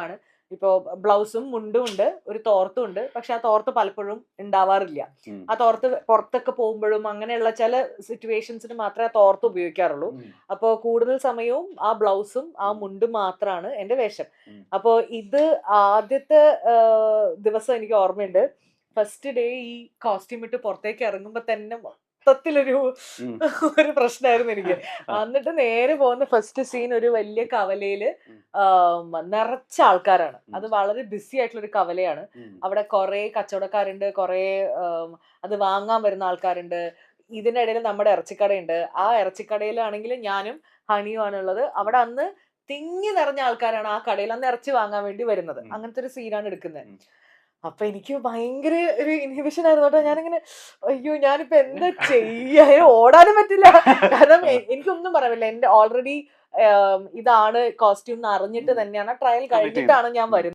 ആണ്. ഇപ്പോ ബ്ലൗസും മുണ്ടും ഉണ്ട്, ഒരു തോർത്തും ഉണ്ട്. പക്ഷെ ആ തോർത്ത് പലപ്പോഴും ഉണ്ടാവാറില്ല. ആ തോർത്ത് പുറത്തൊക്കെ പോകുമ്പോഴും അങ്ങനെയുള്ള ചില സിറ്റുവേഷൻസിന് മാത്രമേ ആ തോർത്ത് ഉപയോഗിക്കാറുള്ളൂ. അപ്പോൾ കൂടുതൽ സമയവും ആ ബ്ലൗസും ആ മുണ്ടും മാത്രമാണ് എന്റെ വേഷം. അപ്പോ ഇത് ആദ്യത്തെ ദിവസം എനിക്ക് ഓർമ്മയുണ്ട്. ഫസ്റ്റ് ഡേ ഈ കോസ്റ്റ്യൂം ഇട്ട് പുറത്തേക്ക് ഇറങ്ങുമ്പോ തന്നെ മൊത്തത്തിലൊരു ഒരു പ്രശ്നമായിരുന്നു എനിക്ക്. എന്നിട്ട് നേരെ പോകുന്ന ഫസ്റ്റ് സീൻ ഒരു വലിയ കവലയില് നിറച്ച ആൾക്കാരാണ്. അത് വളരെ ബിസി ആയിട്ടുള്ള ഒരു കവലയാണ്. അവിടെ കുറെ കച്ചവടക്കാരുണ്ട്, കുറെ അത് വാങ്ങാൻ വരുന്ന ആൾക്കാരുണ്ട്. ഇതിനിടയിൽ നമ്മുടെ ഇറച്ചിക്കടയുണ്ട്. ആ ഇറച്ചിക്കടയിലാണെങ്കിൽ ഞാനും ഹണിയുമാണുള്ളത്. അവിടെ അന്ന് തിങ്ങി നിറഞ്ഞ ആൾക്കാരാണ് ആ കടയിൽ അന്ന് ഇറച്ചി വാങ്ങാൻ വേണ്ടി വരുന്നത്. അങ്ങനത്തെ ഒരു സീനാണ് എടുക്കുന്നത്. അപ്പൊ എനിക്ക് ഭയങ്കര ഒരു ഇൻഹിബിഷൻ ആയിരുന്നു കേട്ടോ. ഞാനിങ്ങനെ അയ്യോ ഞാനിപ്പോ എന്താ ചെയ്യാ, ഓടാനും പറ്റില്ല. കാരണം എനിക്കൊന്നും പറയാൻ പറ്റില്ല. എന്റെ ഓൾറെഡി ഇതാണ് കോസ്റ്റ്യൂം എന്ന് അറിഞ്ഞിട്ട് തന്നെയാണ് ട്രയൽ കഴിഞ്ഞിട്ടാണ് ഞാൻ വരുന്നത്.